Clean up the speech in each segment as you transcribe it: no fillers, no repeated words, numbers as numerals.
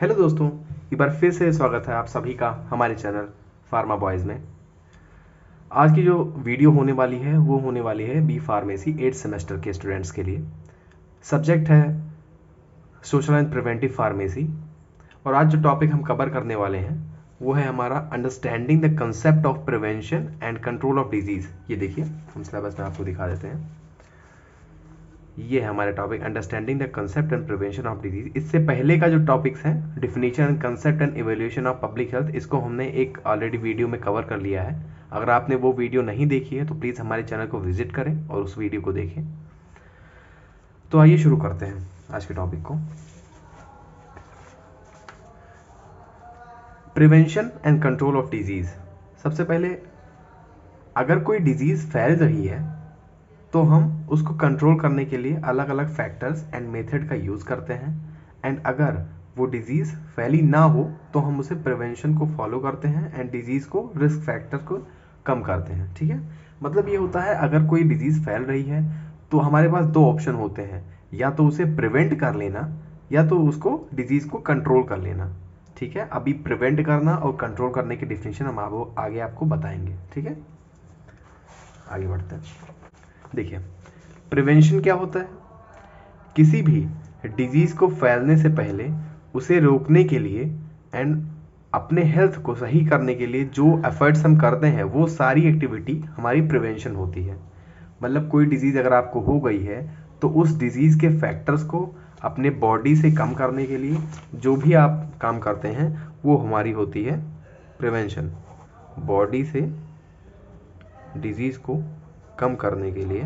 Hello दोस्तों, एक बार फिर से स्वागत है आप सभी का हमारे चैनल फार्मा बॉयज़ में। आज की जो वीडियो होने वाली है वो होने वाली है बी फार्मेसी 8th सेमेस्टर के स्टूडेंट्स के लिए। सब्जेक्ट है सोशल एंड प्रिवेंटिव फार्मेसी। और आज जो टॉपिक हम कवर करने वाले हैं वो है हमारा understanding the concept of prevention and control of disease. ये देखिए, हम सिलेबस में आपको दिखा देते हैं। ये है हमारे topic understanding the concept and prevention of disease. इससे पहले का जो टॉपिक्स हैं definition and concept and evaluation of public health, इसको हमने एक ऑलरेडी वीडियो में कवर कर लिया है। अगर आपने वो वीडियो नहीं देखी है तो प्लीज़ हमारे चैनल को विजिट करें और उस वीडियो को देखें। तो आइए शुरू करते हैं आज के टॉपिक को। Prevention and control of disease. सबसे पहले, अगर कोई डिजीज फैल रही है तो हम उसको कंट्रोल करने के लिए अलग अलग फैक्टर्स एंड मेथड का यूज़ करते हैं। एंड अगर वो डिजीज़ फैली ना हो तो हम उसे प्रिवेंशन को फॉलो करते हैं एंड डिजीज़ को, रिस्क फैक्टर को कम करते हैं। ठीक है, मतलब ये होता है अगर कोई डिजीज़ फैल रही है तो हमारे पास दो ऑप्शन होते हैं, या तो उसे प्रिवेंट कर लेना या तो उसको डिजीज़ को कंट्रोल कर लेना। ठीक है, अभी प्रिवेंट करना और कंट्रोल करने की डिफिनेशन हम आगे आपको बताएंगे। ठीक है, आगे बढ़ते हैं। देखिए, प्रिवेंशन क्या होता है? किसी भी डिजीज़ को फैलने से पहले उसे रोकने के लिए एंड अपने हेल्थ को सही करने के लिए जो एफर्ट्स हम करते हैं वो सारी एक्टिविटी हमारी प्रिवेंशन होती है। मतलब कोई डिजीज़ अगर आपको हो गई है तो उस डिजीज़ के फैक्टर्स को अपने बॉडी से कम करने के लिए जो भी आप काम करते हैं वो हमारी होती है प्रिवेंशन। बॉडी से डिजीज़ को कम करने के लिए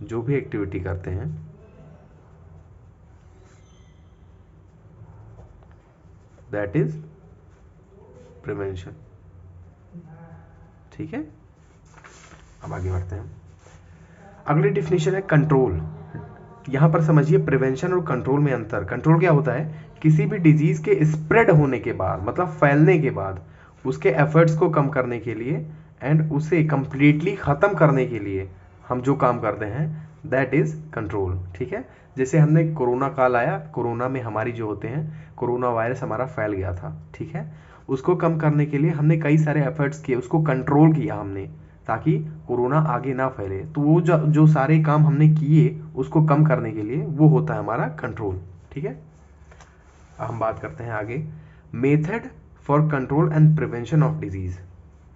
जो भी एक्टिविटी करते हैं दैट इज प्रिवेंशन। ठीक है, अब आगे बढ़ते हैं। अगली डिफिनेशन है कंट्रोल। यहां पर समझिए प्रिवेंशन और कंट्रोल में अंतर। कंट्रोल क्या होता है? किसी भी डिजीज के स्प्रेड होने के बाद, मतलब फैलने के बाद, उसके एफर्ट्स को कम करने के लिए एंड उसे कंप्लीटली खत्म करने के लिए हम जो काम करते हैं दैट इज कंट्रोल। ठीक है, जैसे हमने कोरोना काल आया, कोरोना में हमारी जो होते हैं, कोरोना वायरस हमारा फैल गया था। ठीक है, उसको कम करने के लिए हमने कई सारे एफर्ट्स किए, उसको कंट्रोल किया हमने ताकि कोरोना आगे ना फैले। तो वो जो सारे काम हमने किए उसको कम करने के लिए वो होता है हमारा कंट्रोल। ठीक है, अब हम बात करते हैं आगे method for control and prevention of disease.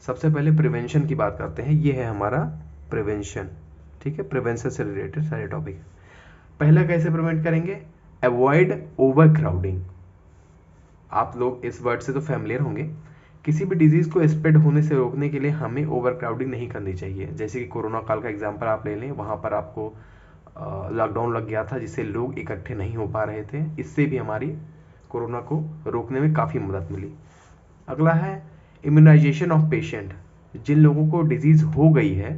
सबसे पहले प्रिवेंशन की बात करते हैं, ये है हमारा प्रिवेंशन। ठीक है, प्रिवेंशन से रिलेटेड सारे टॉपिक। पहला कैसे प्रिवेंट करेंगे? Avoid over crowding. आप लोग इस वर्ड से तो फैमिलियर होंगे। किसी भी डिजीज को स्प्रेड होने से रोकने के लिए हमें ओवर क्राउडिंग नहीं करनी चाहिए। जैसे कि कोरोना काल का एग्जांपल आप ले लें, वहाँ पर आपको लॉकडाउन लग गया था जिससे लोग इकट्ठे नहीं हो पा रहे थे। इससे भी हमारी कोरोना को रोकने में काफ़ी मदद मिली। अगला है इम्यूनाइजेशन ऑफ पेशेंट। जिन लोगों को डिजीज़ हो गई है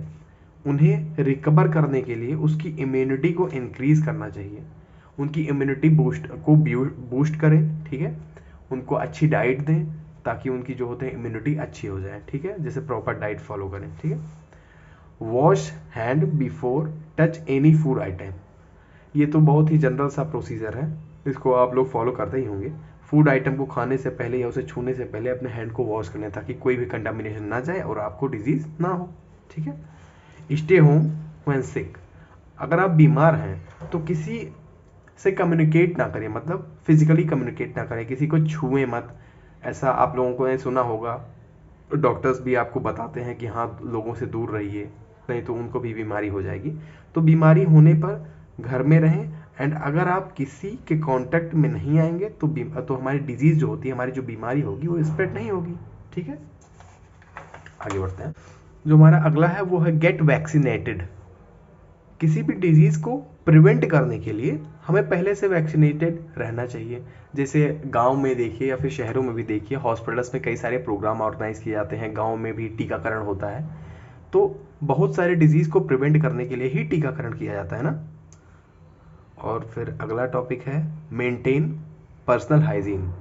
उन्हें रिकवर करने के लिए उसकी इम्यूनिटी को इंक्रीज करना चाहिए। उनकी इम्यूनिटी बूस्ट करें। ठीक है, उनको अच्छी डाइट दें ताकि उनकी जो होते हैं इम्यूनिटी अच्छी हो जाए। ठीक है, जैसे प्रॉपर डाइट फॉलो करें। ठीक है, wash hand before touch any food item. ये तो बहुत ही जनरल सा प्रोसीजर है, इसको आप लोग फॉलो करते ही होंगे। फूड आइटम को खाने से पहले या उसे छूने से पहले अपने हैंड को वॉश करना ताकि कोई भी कंटामिनेशन ना जाए और आपको डिजीज ना हो। ठीक है, स्टे होम व्हेन सिक। अगर आप बीमार हैं तो किसी से कम्युनिकेट ना करें, मतलब फिजिकली कम्युनिकेट ना करें, किसी को छुएं मत। ऐसा आप लोगों को सुना होगा, डॉक्टर्स भी आपको बताते हैं कि हाँ लोगों से दूर रहिए, नहीं तो उनको भी बीमारी हो जाएगी। तो बीमारी होने पर घर में रहें एंड अगर आप किसी के कांटेक्ट में नहीं आएंगे तो हमारी डिजीज जो होती है, हमारी जो बीमारी होगी वो स्प्रेड नहीं होगी। ठीक है, आगे बढ़ते हैं। जो हमारा अगला है वो है गेट वैक्सीनेटेड। किसी भी डिजीज को प्रिवेंट करने के लिए हमें पहले से वैक्सीनेटेड रहना चाहिए। जैसे गांव में देखिए या फिर शहरों में भी देखिए, हॉस्पिटल्स में कई सारे प्रोग्राम ऑर्गेनाइज किए जाते हैं, गांव में भी टीकाकरण होता है। तो बहुत सारे डिजीज को प्रिवेंट करने के लिए ही टीकाकरण किया जाता है ना। और फिर अगला टॉपिक है मेंटेन पर्सनल हाइजीन।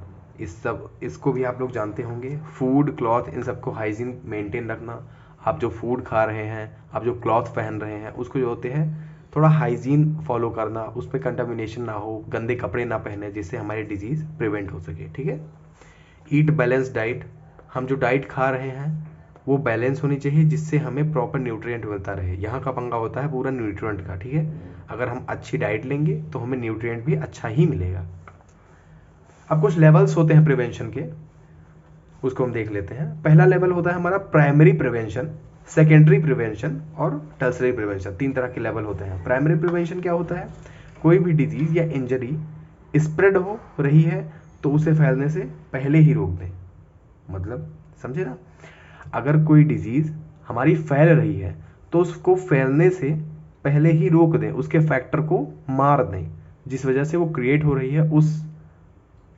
इसको भी आप लोग जानते होंगे, फूड क्लॉथ इन सबको हाइजीन मेंटेन रखना। आप जो फूड खा रहे हैं, आप जो क्लॉथ पहन रहे हैं, उसको जो होते हैं थोड़ा हाइजीन फॉलो करना, उसमें कंटामिनेशन ना हो, गंदे कपड़े ना पहने, जिससे हमारी डिजीज़ प्रिवेंट हो सके, ठीक है। ईट बैलेंस डाइट, हम जो डाइट खा रहे हैं वो बैलेंस होनी चाहिए, जिससे हमें प्रॉपर न्यूट्रिएंट मिलता रहे। यहाँ का पंगा होता है पूरा न्यूट्रिएंट का, ठीक है। अगर हम अच्छी डाइट लेंगे तो हमें न्यूट्रिएंट भी अच्छा ही मिलेगा। अब कुछ लेवल्स होते हैं प्रिवेंशन के, उसको हम देख लेते हैं। पहला लेवल होता है हमारा प्राइमरी प्रिवेंशन, सेकेंडरी प्रिवेंशन और टर्सरी प्रिवेंशन। 3 तरह के लेवल होते हैं। प्राइमरी प्रिवेंशन क्या होता है? कोई भी डिजीज या इंजरी स्प्रेड हो रही है तो उसे फैलने से पहले ही रोक दें। मतलब समझे ना, अगर कोई डिजीज हमारी फैल रही है तो उसको फैलने से पहले ही रोक दें, उसके फैक्टर को मार दें जिस वजह से वो क्रिएट हो रही है, उस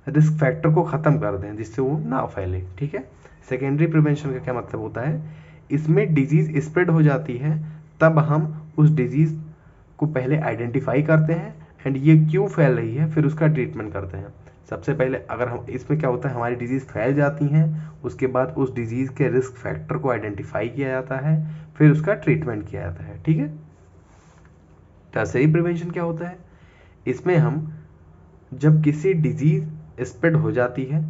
रिस्क फैक्टर को ख़त्म कर दें जिससे वो ना फैले, ठीक है। सेकेंडरी प्रिवेंशन का क्या मतलब होता है? इसमें डिजीज़ स्प्रेड हो जाती है तब हम उस डिजीज़ को पहले आइडेंटिफाई करते हैं एंड ये क्यों फैल रही है, फिर उसका ट्रीटमेंट करते हैं। सबसे पहले अगर हम इसमें क्या होता है, हमारी डिजीज़ फैल जाती हैं, उसके बाद उस डिजीज़ के रिस्क फैक्टर को आइडेंटिफाई किया जाता है, फिर उसका ट्रीटमेंट किया जाता है, ठीक है। टर्सरी प्रिवेंशन क्या होता है? इसमें हम जब किसी डिजीज़ स्प्रेड हो जाती है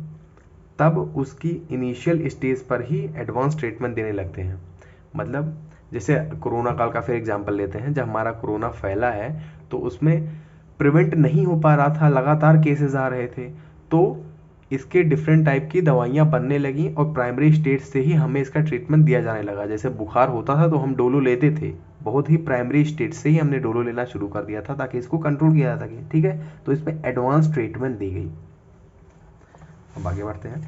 तब उसकी इनिशियल स्टेज पर ही एडवांस ट्रीटमेंट देने लगते हैं। मतलब जैसे कोरोना काल का फिर एग्जांपल लेते हैं। जब हमारा कोरोना फैला है तो उसमें प्रिवेंट नहीं हो पा रहा था, लगातार केसेस आ रहे थे, तो इसके डिफरेंट टाइप की दवाइयाँ बनने लगी और प्राइमरी स्टेज से ही हमें इसका ट्रीटमेंट दिया जाने लगा। जैसे बुखार होता था तो हम डोलो लेते थे, बहुत ही प्राइमरी स्टेज से ही हमने डोलो लेना शुरू कर दिया था ताकि इसको कंट्रोल किया जा सके, ठीक है। तो इसमें एडवांस ट्रीटमेंट दी गई। अब आगे बढ़ते हैं।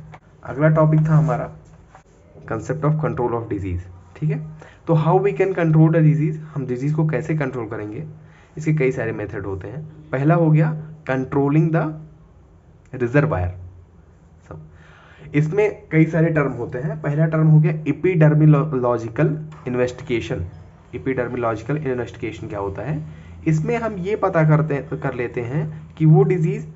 अगला टॉपिक था हमारा concept of control of disease, ठीक है। तो how we can control the disease, हम डिजीज को कैसे कंट्रोल करेंगे? इसके कई सारे मेथड होते हैं। पहला हो गया कंट्रोलिंग द रिजर्वायर। इसमें कई सारे टर्म होते हैं। पहला टर्म हो गया एपिडर्मियोलॉजिकल इन्वेस्टिगेशन। एपिडर्मियोलॉजिकल इन्वेस्टिगेशन क्या होता है? इसमें हम ये पता कर लेते हैं कि वो डिजीज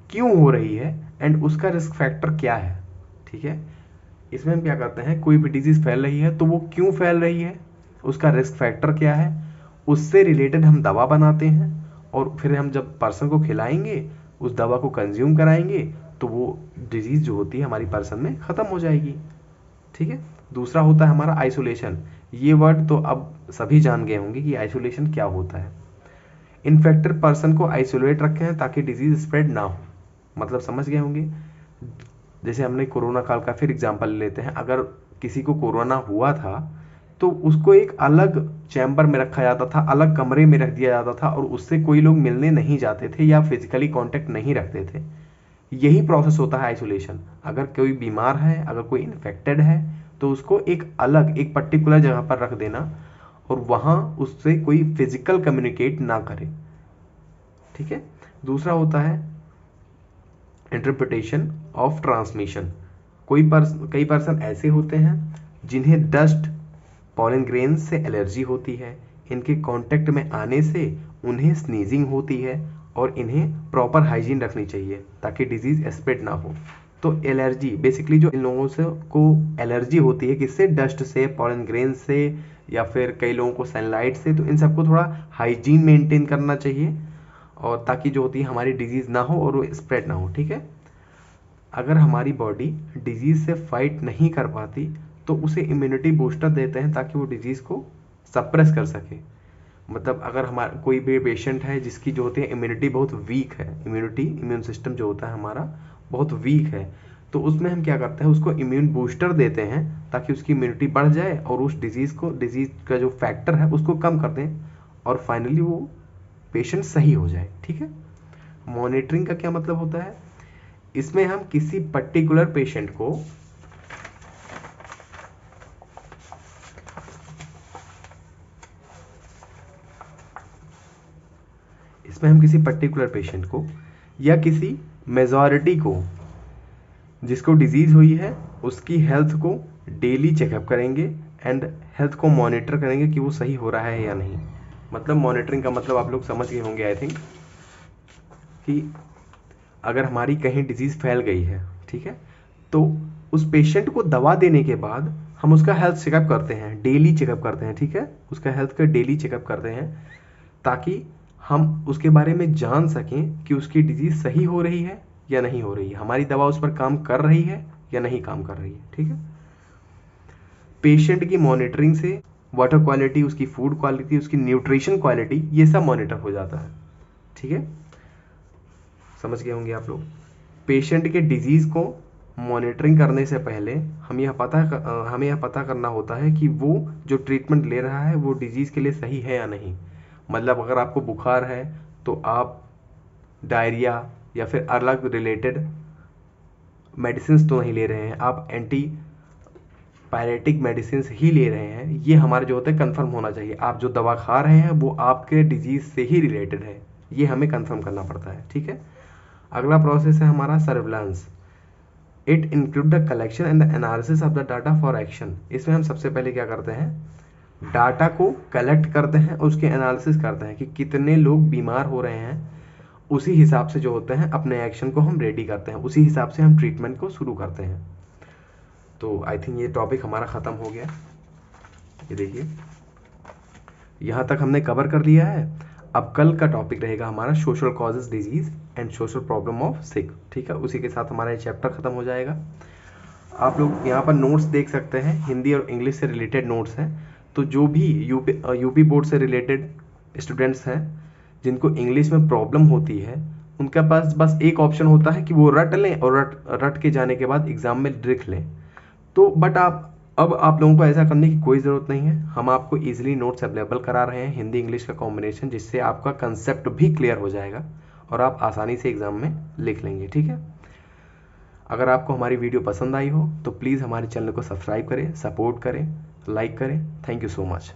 क्यों हो रही है एंड उसका रिस्क फैक्टर क्या है, ठीक है। इसमें हम क्या करते हैं, कोई भी डिजीज फैल रही है तो वो क्यों फैल रही है, उसका रिस्क फैक्टर क्या है, उससे रिलेटेड हम दवा बनाते हैं और फिर हम जब पर्सन को खिलाएंगे, उस दवा को कंज्यूम कराएंगे तो वो डिजीज जो होती है हमारी पर्सन में ख़त्म हो जाएगी, ठीक है। दूसरा होता है हमारा आइसोलेशन। ये वर्ड तो अब सभी जान गए होंगे कि आइसोलेशन क्या होता है। इन्फेक्टेड पर्सन को आइसोलेट रखे हैं ताकि डिजीज स्प्रेड ना हो, मतलब समझ गए होंगे। जैसे हमने कोरोना काल का फिर एग्जांपल लेते हैं। अगर किसी को कोरोना हुआ था तो उसको एक अलग चैम्बर में रखा जाता था, अलग कमरे में रख दिया जाता था और उससे कोई लोग मिलने नहीं जाते थे या फिजिकली कांटेक्ट नहीं रखते थे। यही प्रोसेस होता है आइसोलेशन। अगर कोई बीमार है, अगर कोई इन्फेक्टेड है तो उसको एक अलग एक पर्टिकुलर जगह पर रख देना और वहाँ उससे कोई फिजिकल कम्युनिकेट ना करे, ठीक है। दूसरा होता है इंटरप्रिटेशन ऑफ ट्रांसमिशन। कई पर्सन ऐसे होते हैं जिन्हें डस्ट, पॉलन ग्रेन से एलर्जी होती है। इनके कांटेक्ट में आने से उन्हें स्नीजिंग होती है और इन्हें प्रॉपर हाइजीन रखनी चाहिए ताकि डिजीज स्प्रेड ना हो। तो एलर्जी बेसिकली जो इन लोगों से को एलर्जी होती है किससे, डस्ट से, पॉलन ग्रेन से या फिर कई लोगों को सनलाइट से, तो इन सबको थोड़ा हाइजीन मेंटेन करना चाहिए और ताकि जो होती है हमारी डिजीज़ ना हो और वो स्प्रेड ना हो, ठीक है। अगर हमारी बॉडी डिजीज़ से फाइट नहीं कर पाती तो उसे इम्यूनिटी बूस्टर देते हैं ताकि वो डिजीज़ को सप्रेस कर सके। मतलब अगर हमारा कोई भी पेशेंट है जिसकी जो होती है इम्यूनिटी बहुत वीक है, इम्यून सिस्टम जो होता है हमारा बहुत वीक है, तो उसमें हम क्या करते हैं, उसको इम्यून बूस्टर देते हैं ताकि उसकी इम्यूनिटी बढ़ जाए और उस डिजीज़ का जो फैक्टर है उसको कम कर दें और फाइनली वो पेशेंट सही हो जाए, ठीक है। मॉनिटरिंग का क्या मतलब होता है? इसमें हम किसी पर्टिकुलर पेशेंट को या किसी मेजॉरिटी को जिसको डिजीज हुई है उसकी हेल्थ को डेली चेकअप करेंगे एंड हेल्थ को मॉनिटर करेंगे कि वो सही हो रहा है या नहीं। मतलब मॉनिटरिंग का मतलब आप लोग समझ गए होंगे आई थिंक, कि अगर हमारी कहीं डिजीज़ फैल गई है, ठीक है, तो उस पेशेंट को दवा देने के बाद हम उसका हेल्थ चेकअप करते हैं, डेली चेकअप करते हैं, ठीक है, उसका हेल्थ का डेली चेकअप करते हैं ताकि हम उसके बारे में जान सकें कि उसकी डिजीज़ सही हो रही है या नहीं हो रही है, हमारी दवा उस पर काम कर रही है या नहीं काम कर रही है। ठीक है। पेशेंट की मॉनिटरिंग से वाटर क्वालिटी, उसकी फूड क्वालिटी, उसकी न्यूट्रिशन क्वालिटी, ये सब मॉनिटर हो जाता है। ठीक है, समझ गए होंगे आप लोग। पेशेंट के डिजीज़ को मॉनिटरिंग करने से पहले हमें यह पता करना होता है कि वो जो ट्रीटमेंट ले रहा है वो डिजीज़ के लिए सही है या नहीं। मतलब अगर आपको बुखार है तो आप डायरिया या फिर अलग रिलेटेड मेडिसिन तो नहीं ले रहे हैं, आप एंटी पायरेटिक मेडिसिन ही ले रहे हैं। ये हमारे जो होता है कंफर्म होना चाहिए, आप जो दवा खा रहे हैं वो आपके डिजीज़ से ही रिलेटेड है, ये हमें कंफर्म करना पड़ता है। ठीक है। अगला प्रोसेस है हमारा surveillance. It include the collection and the analysis of the data for action. इसमें हम सबसे पहले क्या करते हैं, डाटा को कलेक्ट करते हैं, उसके एनालिसिस करते हैं कि कितने लोग बीमार हो रहे हैं, उसी हिसाब से जो होते हैं अपने एक्शन को हम रेडी करते हैं, उसी हिसाब से हम ट्रीटमेंट को शुरू करते हैं। तो आई थिंक ये टॉपिक हमारा ख़त्म हो गया। ये देखिए यहाँ तक हमने कवर कर लिया है। अब कल का टॉपिक रहेगा हमारा social causes disease and social problem of sick. ठीक है, उसी के साथ हमारा ये चैप्टर ख़त्म हो जाएगा। आप लोग यहाँ पर नोट्स देख सकते हैं, हिंदी और इंग्लिश से रिलेटेड नोट्स हैं। तो जो भी यूपी बोर्ड से रिलेटेड स्टूडेंट्स हैं जिनको इंग्लिश में प्रॉब्लम होती है, उनके पास बस एक ऑप्शन होता है कि वो रट लें और रट के जाने के बाद एग्ज़ाम में लिख लें। तो बट अब आप लोगों को ऐसा करने की कोई ज़रूरत नहीं है। हम आपको इजीली नोट्स अवेलेबल करा रहे हैं, हिंदी इंग्लिश का कॉम्बिनेशन, जिससे आपका कंसेप्ट भी क्लियर हो जाएगा और आप आसानी से एग्ज़ाम में लिख लेंगे। ठीक है। अगर आपको हमारी वीडियो पसंद आई हो तो प्लीज़ हमारे चैनल को सब्सक्राइब करें, सपोर्ट करें, लाइक करें। Thank you so much.